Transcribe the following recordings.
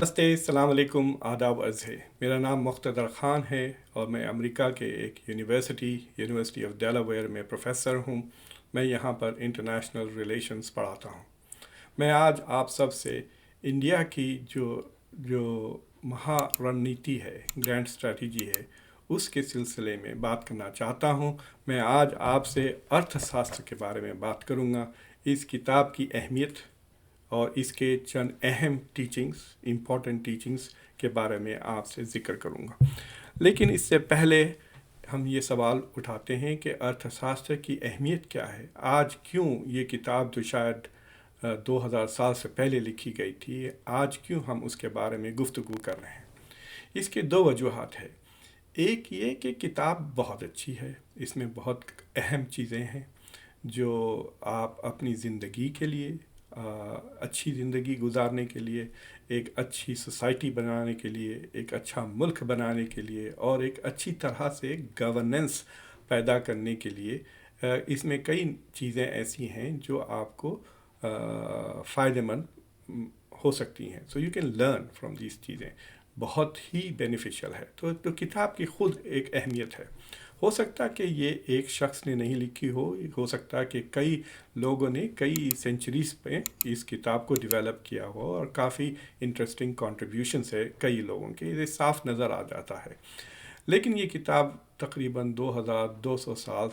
नमस्ते, अस्सलाम वालेकुम, आदाब अर्ज़ है। मेरा नाम मुक़्तदर ख़ान है और मैं अमेरिका के एक यूनिवर्सिटी ऑफ डेलावेयर में प्रोफ़ेसर हूँ। मैं यहाँ पर इंटरनेशनल रिलेशंस पढ़ाता हूँ। मैं आज आप सब से इंडिया की जो जो महा रणनीति है, ग्रैंड स्ट्रैटेजी है, उसके सिलसिले में बात करना चाहता हूँ। मैं आज आपसे अर्थशास्त्र के बारे में बात करूँगा, इस किताब की अहमियत और इसके चंद अहम इम्पॉर्टेंट टीचिंग्स के बारे में आपसे ज़िक्र करूँगा। लेकिन इससे पहले हम ये सवाल उठाते हैं कि अर्थशास्त्र की अहमियत क्या है। आज क्यों ये किताब जो शायद 2000 साल से पहले लिखी गई थी, आज क्यों हम उसके बारे में गुफ्तगू कर रहे हैं। इसके दो वजूहात है। एक ये कि किताब बहुत अच्छी है, इसमें बहुत अहम चीज़ें हैं जो आप अपनी ज़िंदगी के लिए, अच्छी ज़िंदगी गुजारने के लिए, एक अच्छी सोसाइटी बनाने के लिए, एक अच्छा मुल्क बनाने के लिए और एक अच्छी तरह से गवर्नेंस पैदा करने के लिए इसमें कई चीज़ें ऐसी हैं जो आपको फ़ायदेमंद हो सकती हैं। So you can learn from these चीज़ें, बहुत ही बेनिफिशियल है। तो किताब की ख़ुद एक अहमियत है। हो सकता कि ये एक शख्स ने नहीं लिखी हो सकता कि कई लोगों ने कई सेंचुरीज़ पे इस किताब को डेवलप किया हो और काफ़ी इंटरेस्टिंग कंट्रीब्यूशंस है कई लोगों के, ये साफ नज़र आ जाता है। लेकिन ये किताब तकरीबन 2200 साल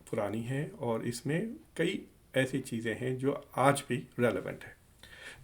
पुरानी है और इसमें कई ऐसी चीज़ें हैं जो आज भी रेलेवेंट है।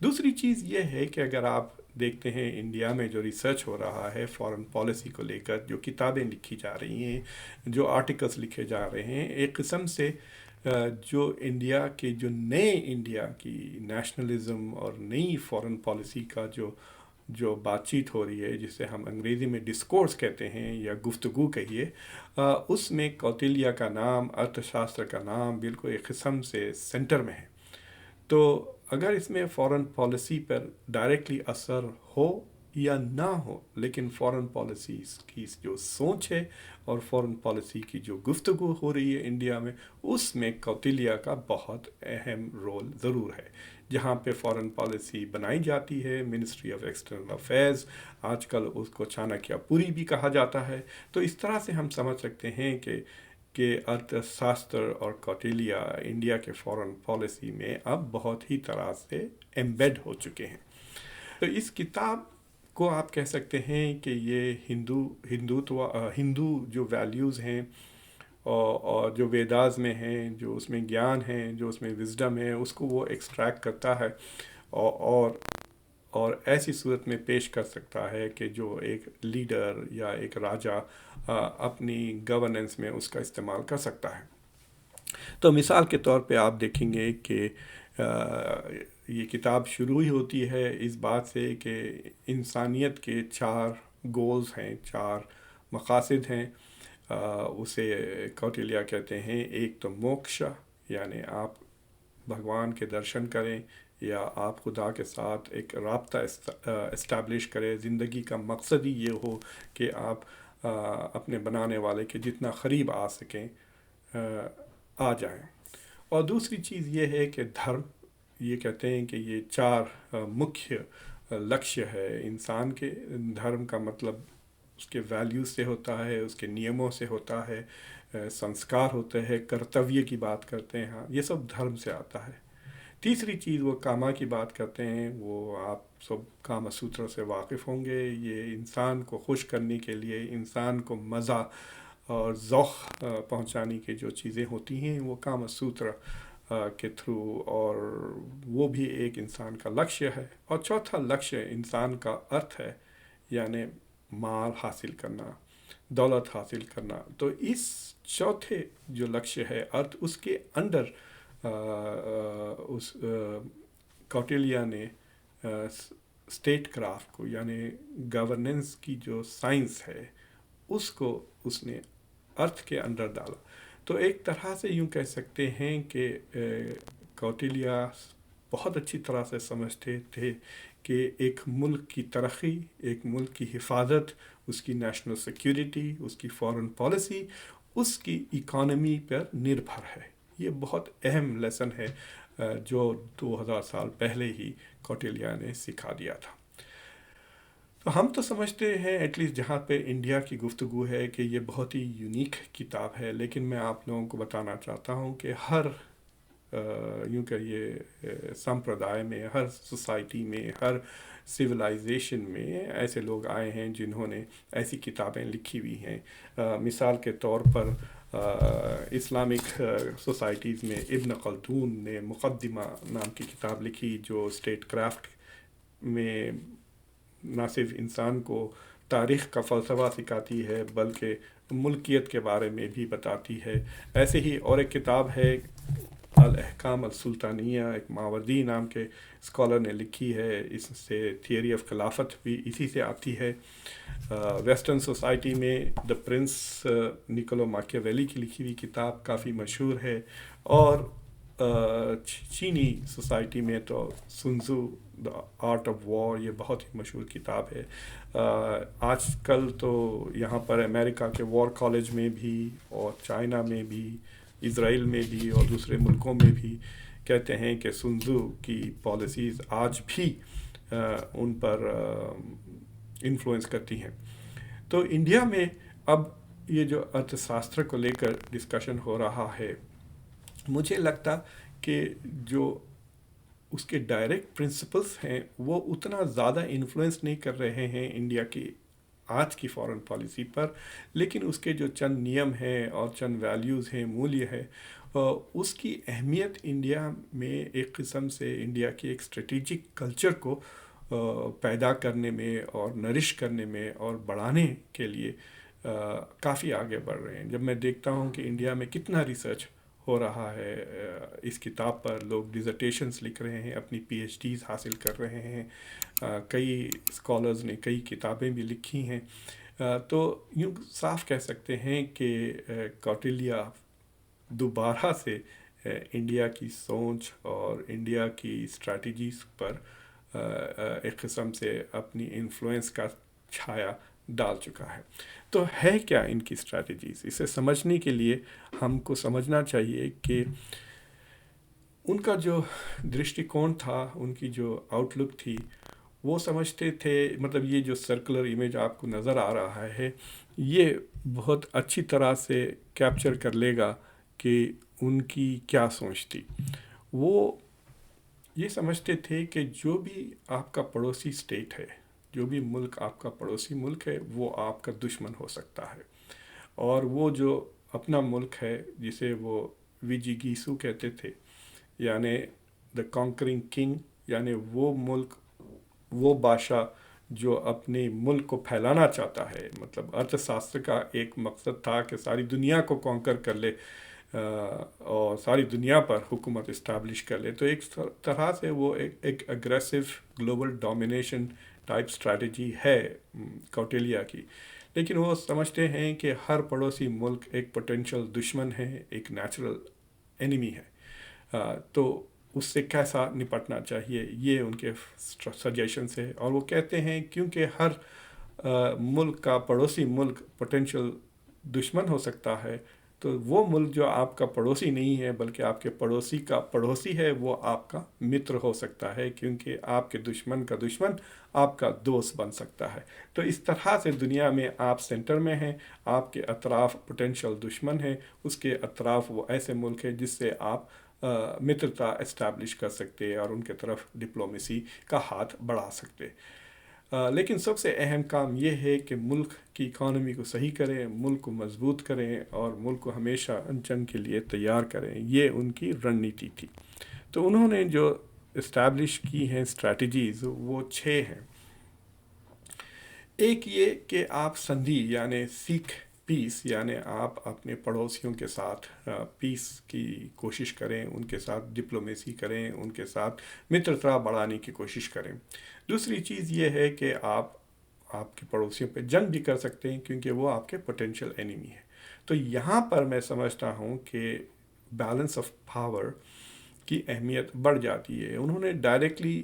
दूसरी चीज़ ये है कि अगर आप देखते हैं इंडिया में जो रिसर्च हो रहा है फॉरेन पॉलिसी को लेकर, जो किताबें लिखी जा रही हैं, जो आर्टिकल्स लिखे जा रहे हैं, एक किस्म से जो इंडिया के जो नए इंडिया की नेशनलिज्म और नई फॉरेन पॉलिसी का जो बातचीत हो रही है, जिसे हम अंग्रेज़ी में डिस्कोर्स कहते हैं या गुफ्तगू कहिए, उसमें कौटिल्य का नाम, अर्थशास्त्र का नाम बिल्कुल एक किस्म से सेंटर में है। तो अगर इसमें फ़ॉरेन पॉलिसी पर डायरेक्टली असर हो या ना हो, लेकिन फ़ॉरेन पॉलिसीज़ की जो सोच है और फ़ॉरेन पॉलिसी की जो गुफ्तगू हो रही है इंडिया में, उसमें कौटिल्य का बहुत अहम रोल ज़रूर है। जहाँ पे फ़ॉरेन पॉलिसी बनाई जाती है, मिनिस्ट्री ऑफ एक्सटर्नल अफेयर्स, आजकल उसको चाणक्यपुरी भी कहा जाता है। तो इस तरह से हम समझ सकते हैं कि अर्थशास्त्र और कौटिल्य इंडिया के फॉरेन पॉलिसी में अब बहुत ही तरह से एम्बेड हो चुके हैं। तो इस किताब को आप कह सकते हैं कि ये हिंदू जो वैल्यूज़ हैं और जो वेदास में हैं, जो उसमें ज्ञान है, जो उसमें विजडम है, उसको वो एक्सट्रैक्ट करता है और और और ऐसी सूरत में पेश कर सकता है कि जो एक लीडर या एक राजा अपनी गवर्नेंस में उसका इस्तेमाल कर सकता है। तो मिसाल के तौर पे आप देखेंगे कि ये किताब शुरू ही होती है इस बात से कि इंसानियत के 4 गोल्स हैं, 4 मकासद हैं। उसे कौटिल्य कहते हैं। एक तो मोक्ष, यानी आप भगवान के दर्शन करें या आप खुदा के साथ एक राब्ता इस्टेब्लिश करें। ज़िंदगी का मकसद ही ये हो कि आप अपने बनाने वाले के जितना क़रीब आ सकें, आ जाएं। और दूसरी चीज़ ये है कि धर्म, ये कहते हैं कि ये 4 मुख्य लक्ष्य है इंसान के। धर्म का मतलब उसके वैल्यूज़ से होता है, उसके नियमों से होता है, संस्कार होते हैं, कर्तव्य की बात करते हैं, हाँ, ये सब धर्म से आता है। तीसरी चीज़ वो कामा की बात करते हैं, वो आप सब कामा सूत्र से वाकिफ़ होंगे। ये इंसान को खुश करने के लिए, इंसान को मज़ा और ज़ौक़ पहुंचाने की जो चीज़ें होती हैं वो कामा सूत्र के थ्रू, और वो भी एक इंसान का लक्ष्य है। और चौथा लक्ष्य इंसान का अर्थ है, यानी माल हासिल करना, दौलत हासिल करना। तो इस चौथे जो लक्ष्य है अर्थ, उसके अंडर उस कौटिल्य ने स्टेट क्राफ्ट को, यानी गवर्नेंस की जो साइंस है, उसको उसने अर्थ के अंदर डाला। तो एक तरह से यूँ कह सकते हैं कि कौटिल्य बहुत अच्छी तरह से समझते थे कि एक मुल्क की तरक्की, एक मुल्क की हिफाजत, उसकी नेशनल सिक्योरिटी, उसकी फॉरेन पॉलिसी, उसकी इकॉनमी पर निर्भर है। ये बहुत अहम लेसन है जो 2000 साल पहले ही कौटिल्य ने सिखा दिया था। تو ہم تو سمجھتے ہیں ایٹ لیسٹ جہاں پہ انڈیا کی گفتگو ہے کہ یہ بہت ہی یونیک کتاب ہے، لیکن میں آپ لوگوں کو بتانا چاہتا ہوں کہ ہر یوں کہیے سمپردائے میں، ہر سوسائٹی میں، ہر سویلائزیشن میں ایسے لوگ آئے ہیں جنہوں نے ایسی کتابیں لکھی ہوئی ہیں۔ مثال کے طور پر اسلامک سوسائٹیز میں ابن خلدون نے مقدمہ نام کی کتاب لکھی، جو اسٹیٹ کرافٹ میں نہ صرف انسان کو تاریخ کا فلسفہ سکھاتی ہے بلکہ ملکیت کے بارے میں بھی بتاتی ہے۔ ایسے ہی اور ایک کتاب ہے الاحکام السلطانیہ، ایک ماوردی نام کے اسکالر نے لکھی ہے، اس سے تھیوری آف خلافت بھی اسی سے آتی ہے۔ ویسٹرن سوسائٹی میں دا پرنس نکولو ماکیاویلی کی لکھی ہوئی کتاب کافی مشہور ہے، اور چینی سوسائٹی میں تو سنزو دا آرٹ آف وار، یہ بہت ہی مشہور کتاب ہے۔ آج کل تو یہاں پر امریکہ کے وار کالج میں بھی، اور چائنا میں بھی، اسرائیل میں بھی، اور دوسرے ملکوں میں بھی کہتے ہیں کہ سنزو کی پالیسیز آج بھی ان پر انفلوئنس کرتی ہیں۔ تو انڈیا میں اب یہ جو ارتھ شاستر کو لے کر ڈسکشن ہو رہا ہے، مجھے لگتا کہ جو اس کے ڈائریکٹ پرنسپلس ہیں وہ اتنا زیادہ انفلوئنس نہیں کر رہے ہیں انڈیا کی آج کی فارن پالیسی پر، لیکن اس کے جو چند نیم ہیں اور چند ویلیوز ہیں، مولیہ ہے، اس کی اہمیت انڈیا میں ایک قسم سے انڈیا کی ایک اسٹریٹجک کلچر کو پیدا کرنے میں اور نرش کرنے میں اور بڑھانے کے لیے کافی آگے بڑھ رہے ہیں۔ جب میں دیکھتا ہوں کہ انڈیا میں کتنا ریسرچ ہو رہا ہے اس کتاب پر، لوگ ڈیزرٹیشنز لکھ رہے ہیں، اپنی پی ایچ ڈیز حاصل کر رہے ہیں، کئی اسکالرز نے کئی کتابیں بھی لکھی ہیں، تو یوں صاف کہہ سکتے ہیں کہ کوٹلیہ دوبارہ سے انڈیا کی سوچ اور انڈیا کی اسٹریٹجیز پر ایک قسم سے اپنی انفلوئنس کا چھایا ڈال چکا ہے۔ تو ہے کیا ان کی اسٹریٹجیز؟ اسے سمجھنے کے لیے ہم کو سمجھنا چاہیے کہ ان کا جو درشٹی کون تھا، ان کی جو آؤٹ لک تھی، وہ سمجھتے تھے، مطلب یہ جو سرکولر امیج آپ کو نظر آ رہا ہے، یہ بہت اچھی طرح سے کیپچر کر لے گا کہ ان کی کیا سوچ تھی۔ وہ یہ سمجھتے تھے کہ جو بھی آپ کا پڑوسی اسٹیٹ ہے، جو بھی ملک آپ کا پڑوسی ملک ہے، وہ آپ کا دشمن ہو سکتا ہے، اور وہ جو اپنا ملک ہے جسے وہ ویجی گیسو کہتے تھے، یعنی دا کانکرنگ کنگ، یعنی وہ ملک، وہ بادشاہ جو اپنے ملک کو پھیلانا چاہتا ہے، مطلب ارتھ شاستر کا ایک مقصد تھا کہ ساری دنیا کو کانکر کر لے اور ساری دنیا پر حکومت اسٹیبلش کر لے۔ تو ایک طرح سے وہ ایک aggressive global domination type strategy ہے کوٹلیہ کی، لیکن وہ سمجھتے ہیں کہ ہر پڑوسی ملک ایک پوٹینشیل دشمن ہے، ایک نیچرل اینیمی ہے، تو اس سے کیسا نپٹنا چاہیے، یہ ان کے سجیشنس ہے۔ اور وہ کہتے ہیں کیونکہ ہر ملک کا پڑوسی ملک پوٹینشیل دشمن ہو سکتا ہے، تو وہ ملک جو آپ کا پڑوسی نہیں ہے بلکہ آپ کے پڑوسی کا پڑوسی ہے، وہ آپ کا متر ہو سکتا ہے، کیونکہ آپ کے دشمن کا دشمن آپ کا دوست بن سکتا ہے۔ تو اس طرح سے دنیا میں آپ سینٹر میں ہیں، آپ کے اطراف پوٹینشیل دشمن ہیں، اس کے اطراف وہ ایسے ملک ہیں جس سے آپ مترتا اسٹیبلش کر سکتے اور ان کے طرف ڈپلومیسی کا ہاتھ بڑھا سکتے۔ لیکن سب سے اہم کام یہ ہے کہ ملک کی اکانومی کو صحیح کریں، ملک کو مضبوط کریں، اور ملک کو ہمیشہ جنگ کے لیے تیار کریں۔ یہ ان کی رننیتی تھی۔ تو انہوں نے جو اسٹیبلش کی ہیں اسٹریٹجیز، وہ 6 ہیں۔ ایک یہ کہ آپ سندھی یعنی سیکھ پیس، یعنی آپ اپنے پڑوسیوں کے ساتھ پیس کی کوشش کریں، ان کے ساتھ ڈپلومیسی کریں، ان کے ساتھ مترتا بڑھانے کی کوشش کریں۔ دوسری چیز یہ ہے کہ آپ کے پڑوسیوں پہ جنگ بھی کر سکتے ہیں، کیونکہ وہ آپ کے پوٹینشیل اینیمی ہے۔ تو یہاں پر میں سمجھتا ہوں کہ بیلنس آف پاور کی اہمیت بڑھ جاتی ہے۔ انہوں نے ڈائریکٹلی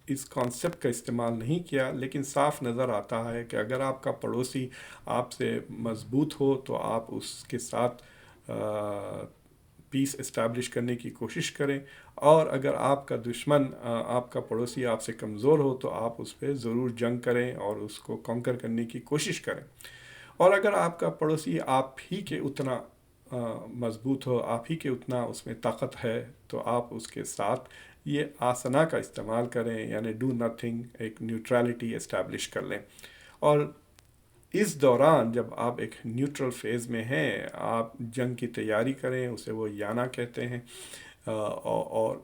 اس کانسیپٹ کا استعمال نہیں کیا، لیکن صاف نظر آتا ہے کہ اگر آپ کا پڑوسی آپ سے مضبوط ہو تو آپ اس کے ساتھ पीस इस्टेब्लिश करने की कोशिश करें, और अगर आपका दुश्मन आपका पड़ोसी आपसे कमज़ोर हो तो आप उस पर ज़रूर जंग करें और उसको कॉन्कर करने की कोशिश करें। और अगर आपका पड़ोसी आप ही के उतना मज़बूत हो, आप ही के उतना उसमें ताकत है, तो आप उसके साथ ये आसना का इस्तेमाल करें, यानी डू नथिंग, एक न्यूट्रलिटी इस्टेब्लिश कर लें। और इस दौरान जब आप एक न्यूट्रल फेज़ में हैं, आप जंग की तैयारी करें, उसे वो याना कहते हैं। और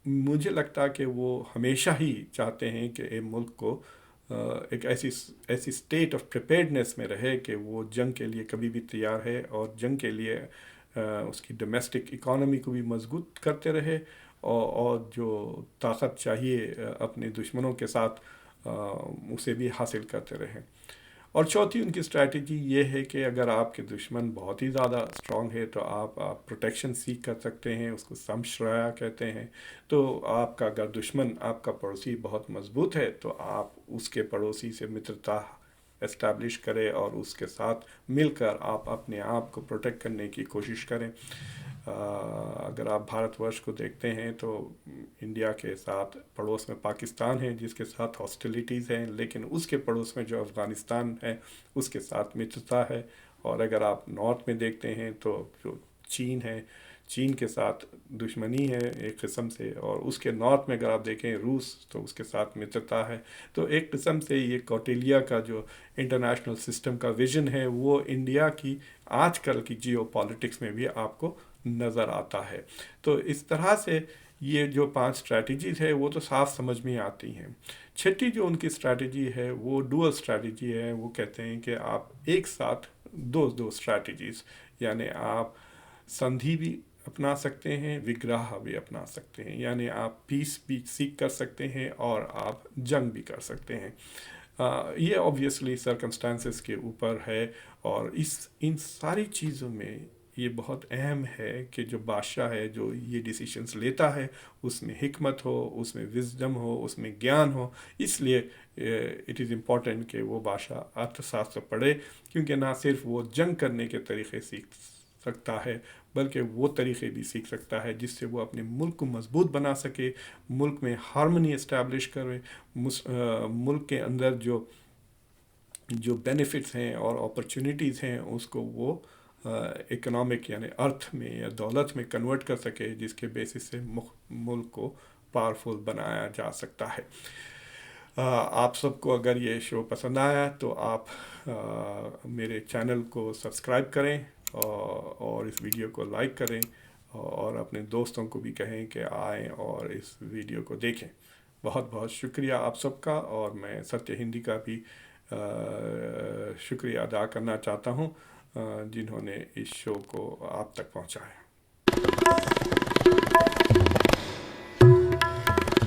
मुझे लगता है कि वो हमेशा ही चाहते हैं कि एक मुल्क को एक ऐसी स्टेट ऑफ प्रिपेयर्डनेस में रहे कि वो जंग के लिए कभी भी तैयार है, और जंग के लिए उसकी डोमेस्टिक इकॉनमी को भी मजबूत करते रहे, और जो ताकत चाहिए अपने दुश्मनों के साथ उसे भी हासिल करते रहें। और चौथी उनकी स्ट्रैटेजी ये है कि अगर आपके दुश्मन बहुत ही ज़्यादा स्ट्रॉन्ग है तो आप प्रोटेक्शन सीख कर सकते हैं, उसको समश्रया कहते हैं। तो आपका अगर दुश्मन आपका पड़ोसी बहुत मजबूत है तो आप उसके पड़ोसी से मित्रता एस्टैब्लिश करें और उसके साथ मिलकर आप अपने आप को प्रोटेक्ट करने की कोशिश करें। अगर आप भारतवर्ष को देखते हैं तो इंडिया के साथ पड़ोस में पाकिस्तान है जिसके साथ हॉस्टिलिटीज़ हैं, लेकिन उसके पड़ोस में जो अफ़गानिस्तान है उसके साथ मित्रता है। और अगर आप नॉर्थ में देखते हैं तो जो चीन है, चीन के साथ दुश्मनी है एक किस्म से, और उसके नॉर्थ में अगर आप देखें रूस, तो उसके साथ मित्रता है। तो एक किस्म से ये कौटिल्य का जो इंटरनेशनल सिस्टम का विज़न है वो इंडिया की आजकल की जियो पॉलिटिक्स में भी आपको नज़र आता है। तो इस तरह से ये जो 5 स्ट्रैटेजीज़ है वो तो साफ समझ में आती हैं। छठी जो उनकी स्ट्रैटेजी है वो डुअल स्ट्रैटेजी है। वो कहते हैं कि आप एक साथ दो स्ट्रैटेजीज़, यानी आप संधि भी अपना सकते हैं, विग्रह भी अपना सकते हैं, यानी आप पीस भी सीख कर सकते हैं और आप जंग भी कर सकते हैं। ये ऑब्वियसली सर्कमस्टांसेस के ऊपर है, और इन सारी चीज़ों में ये बहुत अहम है कि जो बादशाह है जो ये डिसीशंस लेता है उसमें हिकमत हो, उसमें विजडम हो, उसमें ज्ञान हो। इसलिए इट इज़ इम्पॉर्टेंट कि वो बादशाह अर्थशास्त्र पढ़े, क्योंकि ना सिर्फ वो जंग करने के तरीक़े सीख सकता है बल्कि वो तरीक़े भी सीख सकता है जिससे वो अपने मुल्क को मजबूत बना सके, मुल्क में हार्मनी इस्टेब्लिश करे, मुल्क के अंदर जो बेनिफिट्स हैं और अपॉर्चुनिटीज़ हैं उसको वो इकोनॉमिक यानी अर्थ में या दौलत में कन्वर्ट कर सके, जिसके बेसिस से मुल्क को पावरफुल बनाया जा सकता है। आप सबको अगर ये शो पसंद आया तो आप मेरे चैनल को सब्सक्राइब करें और इस वीडियो को लाइक करें, और अपने दोस्तों को भी कहें कि आएँ और इस वीडियो को देखें। बहुत बहुत शुक्रिया आप सबका, और मैं सत्य हिंदी का भी शुक्रिया अदा करना चाहता हूँ जिन्होंने इस शो को आप तक पहुँचाया।